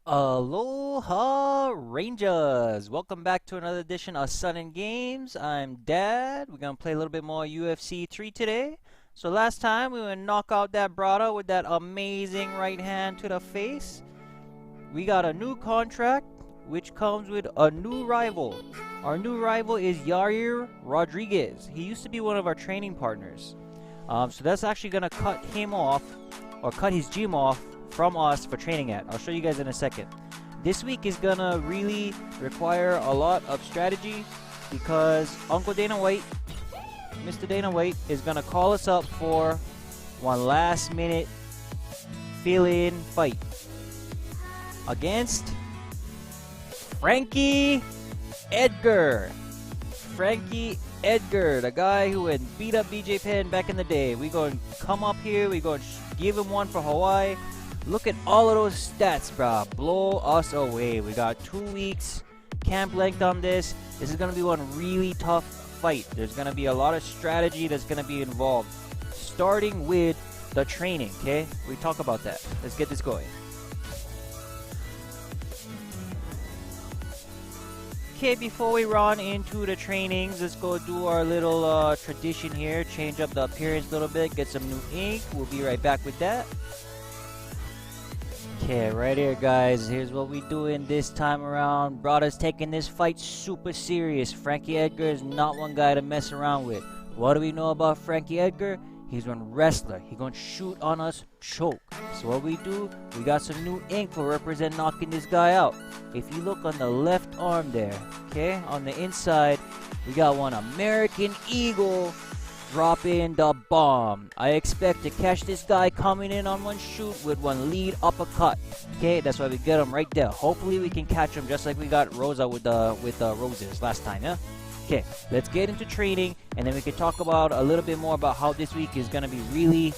Aloha Rangers! Welcome back to another edition of Sun and Games. I'm Dad. We're gonna play a little bit more UFC 3 today. So last time we went knock out that braddah with that amazing right hand to the face. We got a new contract which comes with a new rival. Our new rival is Yair Rodriguez. He used to be one of our training partners. So that's actually gonna cut him off, or cut his gym off from us for training at. I'll show you guys in a second. This week is gonna really require a lot of strategy because Uncle Dana White, Mr. Dana White, is gonna call us up for one last minute fill-in fight against Frankie Edgar. Frankie Edgar, the guy who had beat up BJ Penn back in the day. We gonna come up here, we gonna give him one for Hawaii. Look at all of those stats, bruh. Blow us away. We got 2 weeks camp length on this. This is going to be one really tough fight. There's going to be a lot of strategy that's going to be involved. Starting with the training, okay? We talk about that. Let's get this going. Okay, before we run into the trainings, let's go do our little tradition here. Change up the appearance a little bit. Get some new ink. We'll be right back with that. Okay, right here, guys. Here's what we doing this time around. Braddah's taking this fight super serious. Frankie Edgar is not one guy to mess around with. What do we know about Frankie Edgar? He's one wrestler. He gonna shoot on us, choke. So what we do, we got some new ink for represent knocking this guy out. If you look on the left arm there, okay, on the inside, we got one American Eagle. Drop in the bomb. I expect to catch this guy coming in on one shoot with one lead uppercut. Okay, that's why we get him right there. Hopefully we can catch him just like we got Rosa with the roses last time, yeah? Okay, let's get into training and then we can talk about a little bit more about how this week is gonna be really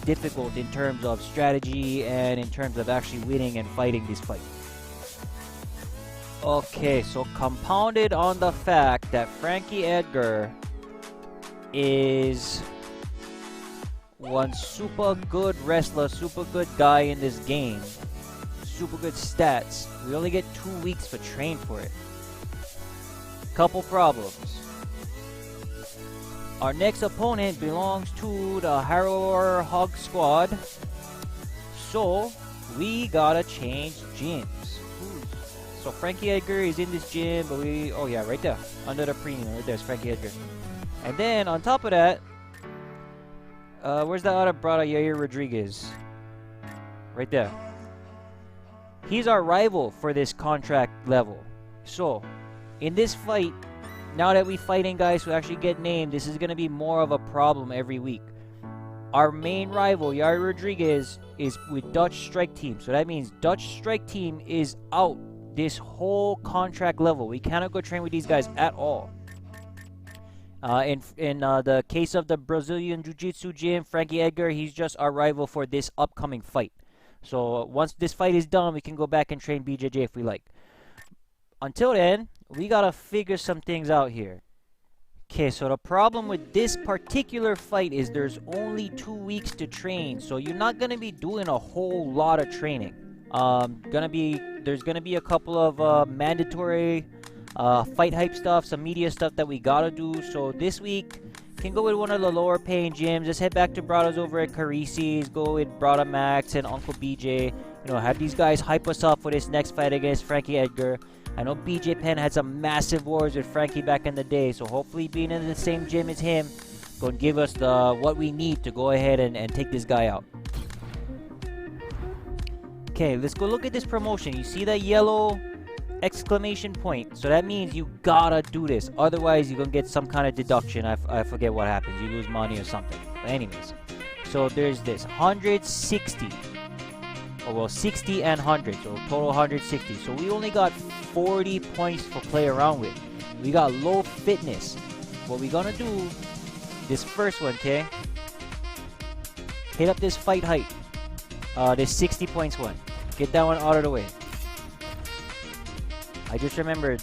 difficult in terms of strategy and in terms of actually winning and fighting this fight. Okay, so compounded on the fact that Frankie Edgar is one super good wrestler, super good guy in this game, super good stats. We only get 2 weeks for train for it. Couple problems. Our next opponent belongs to the Harrower Hog Squad, so we gotta change gyms. So Frankie Edgar is in this gym, but oh yeah, right there, under the premium, right there's Frankie Edgar. And then, on top of that, where's the other brother, Yair Rodriguez? Right there. He's our rival for this contract level. So, in this fight, now that we're fighting guys who actually get named, this is going to be more of a problem every week. Our main rival, Yair Rodriguez, is with Dutch Strike Team. So that means Dutch Strike Team is out this whole contract level. We cannot go train with these guys at all. In the case of the Brazilian Jiu-Jitsu gym, Frankie Edgar, he's just our rival for this upcoming fight. So once this fight is done, we can go back and train BJJ if we like. Until then, we gotta figure some things out here. Okay, so the problem with this particular fight is there's only 2 weeks to train, so you're not gonna be doing a whole lot of training. There's gonna be a couple of mandatory fight hype stuff, some media stuff that we gotta do. So this week, can go with one of the lower paying gyms. Just head back to Braddah's over at Carisi's. Go with Braddah Max and Uncle BJ. You know, have these guys hype us up for this next fight against Frankie Edgar. I know BJ Penn had some massive wars with Frankie back in the day. So hopefully being in the same gym as him gonna give us what we need to go ahead and take this guy out. Okay, let's go look at this promotion. You see that yellow exclamation point? So that means you gotta do this, otherwise you're gonna get some kind of deduction. I forget what happens, you lose money or something. But anyways, so there's this 160, oh well, 60 and 100, so total 160. So we only got 40 points to play around with. We got low fitness. What we gonna do, this first one, okay, hit up this fight height, this 60 points one, get that one out of the way. I just remembered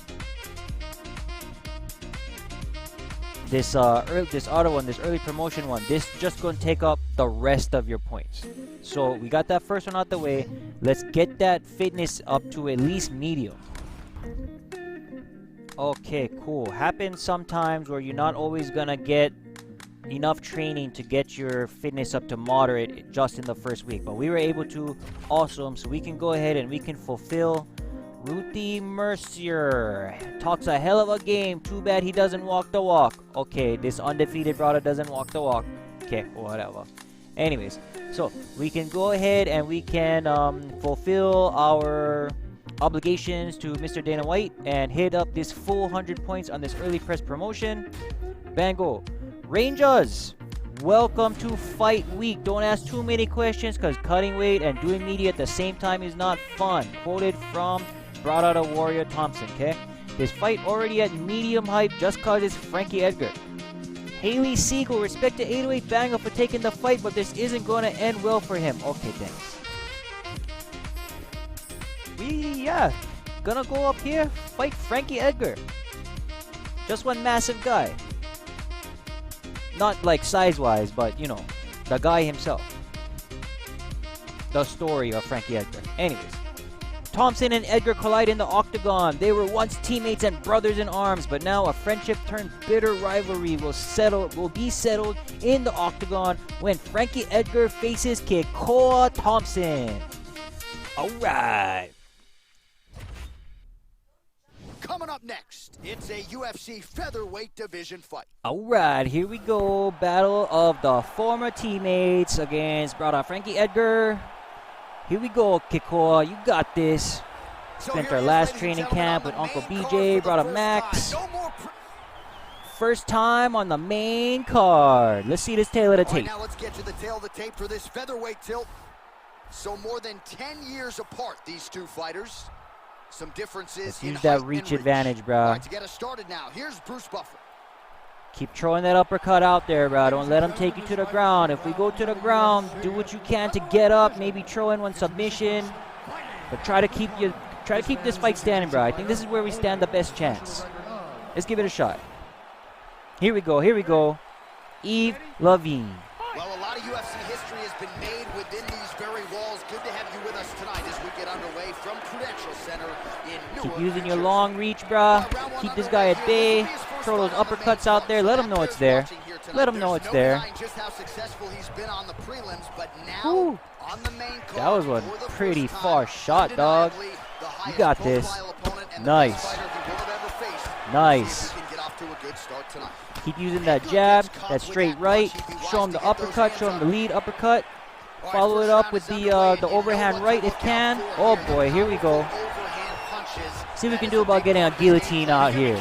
this other one, this early promotion one. This just gonna take up the rest of your points. So we got that first one out the way. Let's get that fitness up to at least medium. Okay, cool. Happens sometimes where you're not always gonna get enough training to get your fitness up to moderate just in the first week, but we were able to. Awesome. So we can go ahead and we can fulfill. Ruthie Mercier talks a hell of a game. Too bad he doesn't walk the walk. Okay, this undefeated brother doesn't walk the walk. Okay, whatever. Anyways, so we can go ahead and we can fulfill our obligations to Mr. Dana White and hit up this full 100 points on this early press promotion. Bango. Rangers, welcome to fight week. Don't ask too many questions because cutting weight and doing media at the same time is not fun. Quoted from Braddah Warrior Thompson, okay? This fight already at medium hype just cause it's Frankie Edgar. Haley Siegel, respect to 808 Banger for taking the fight, but this isn't going to end well for him. Okay, thanks. Yeah, gonna go up here, fight Frankie Edgar. Just one massive guy. Not like size-wise, but, you know, the guy himself. The story of Frankie Edgar. Anyways. Thompson and Edgar collide in the octagon. They were once teammates and brothers in arms, but now a friendship turned bitter rivalry will be settled in the octagon when Frankie Edgar faces Kekoa Thompson. Alright. Coming up next, it's a UFC featherweight division fight. Alright, here we go. Battle of the former teammates against brother Frankie Edgar. Here we go, Kekoa. You got this. Spent our last training camp with Uncle BJ, brother Max. First time on the main card. Let's see this tail of the tape. Now let's get to the tail of the tape for this featherweight tilt. So more than 10 years apart, these two fighters. Some differences. Let's use that reach advantage, bro. All right, to get us started now, here's Bruce Buffer. Keep throwing that uppercut out there, bro. Don't let him take you to the ground. If we go to the ground, do what you can to get up. Maybe throw in one submission, but try to keep this fight standing, bro. I think this is where we stand the best chance. Let's give it a shot. Here we go. Here we go. Yves Lavigne. Well, a lot of UFC history has been made within these very walls. Good to have you with us tonight as we get underway from Prudential Center in Newark. Keep using your long reach, bruh. Keep this guy at bay. Throw those uppercuts out there. Let him know it's there. Let him know it's there. Ooh. That was one pretty far shot, dog. You got this. Nice. Nice. Keep using that jab, that straight right. Show him the uppercut, show him the lead uppercut. Follow it up with the overhand right if can. Oh boy, here we go. See what we can do about getting a guillotine out here.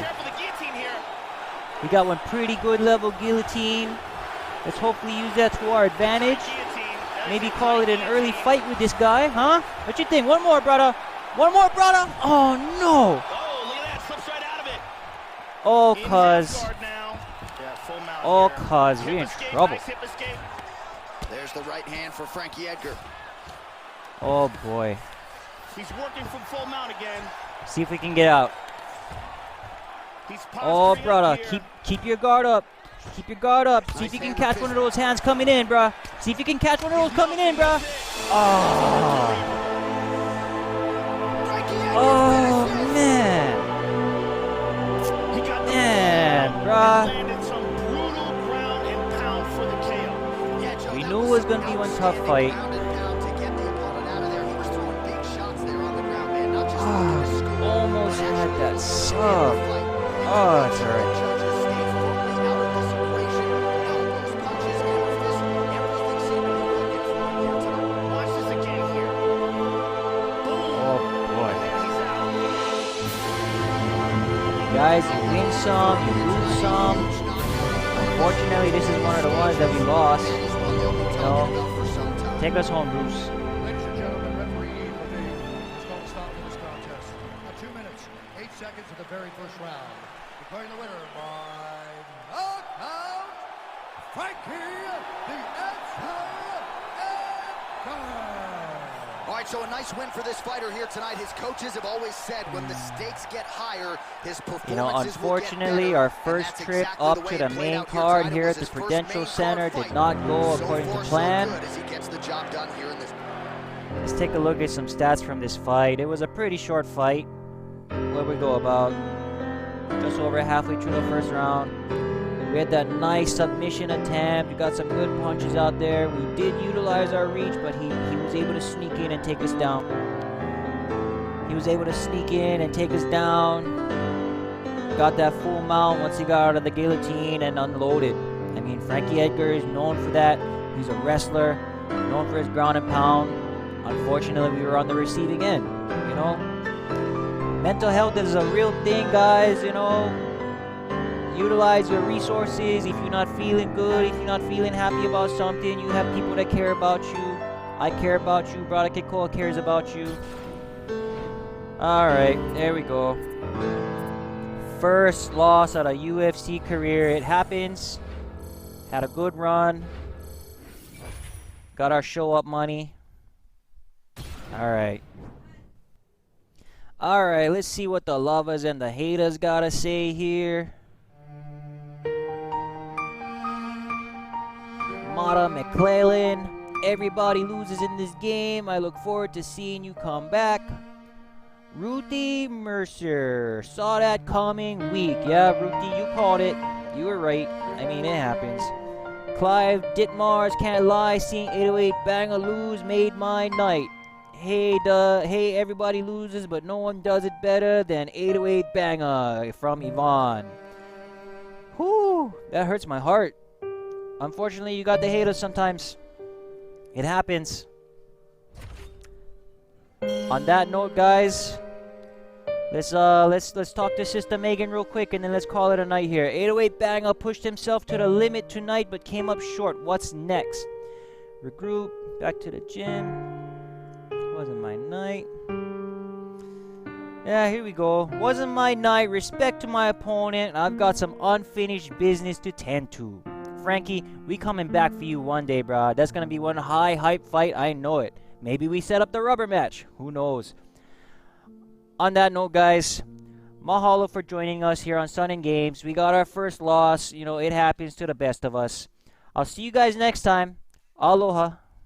We got one pretty good level guillotine. Let's hopefully use that to our advantage. Maybe call it an early fight with this guy, huh? What you think? One more, brother. One more, brother. Oh no. Oh, cuz. Oh, cuz. We're in trouble. There's the right hand for Frankie Edgar. Oh, boy. He's working from full mount again. See if we can get out. Oh, brother. Keep your guard up. Keep your guard up. See if you can catch one of those hands coming in, bruh. See if you can catch one of those coming in, bruh. Oh. Oh, man. Bruh. We knew it was going to be one tough fight. Almost had that sub. Oh, it's alright. Oh, boy. Guys, you win some, you lose some. Unfortunately, this is one of the ones that we lost. So, take us home, Bruce. Ladies and gentlemen, referee Levine is going to stop this contest. 2 minutes, 8 seconds of the very first round. Declaring the winner by knockout, Frankie the Edgar. All right, so a nice win for this fighter here tonight. His coaches have always said when the stakes get higher, his performances unfortunately, will our get first better. trip Exactly up to the main card here at the Prudential Center did not go according to plan. As he gets the job done here in this. Let's take a look at some stats from this fight. It was a pretty short fight. Where we go about just over halfway through the first round. We had that nice submission attempt. We got some good punches out there. We did utilize our reach, but he was able to sneak in and take us down. He was able to sneak in and take us down. Got that full mount once he got out of the guillotine and unloaded. I mean, Frankie Edgar is known for that. He's a wrestler, known for his ground and pound. Unfortunately, we were on the receiving end, you know. Mental health is a real thing, guys, you know. Utilize your resources. If you're not feeling good, if you're not feeling happy about something, you have people that care about you. I care about you. Braddah Kikoa cares about you. Alright, there we go. First loss out of UFC career. It happens. Had a good run. Got our show up money. Alright. Alright, let's see what the lovers and the haters gotta say here. Mata McClellan. Everybody loses in this game. I look forward to seeing you come back. Ruthie Mercer. Saw that coming weak. Yeah, Ruthie, you called it. You were right. I mean, it happens. Clive Ditmars, can't lie. Seeing 808 Banger lose made my night. Hey, everybody loses, but no one does it better than 808 Banger from Yvonne. Whew, that hurts my heart. Unfortunately, you got the haters sometimes. It happens. On that note, guys, let's talk to Sister Megan real quick, and then let's call it a night here. 808 Banger pushed himself to the limit tonight, but came up short. What's next? Regroup. Back to the gym. Wasn't my night. Yeah, here we go. Wasn't my night. Respect to my opponent. I've got some unfinished business to tend to. Frankie, we coming back for you one day, bro. That's gonna be one high hype fight. I know it. Maybe we set up the rubber match. Who knows? On that note, guys, mahalo for joining us here on Sun and Games. We got our first loss. You know, it happens to the best of us. I'll see you guys next time. Aloha.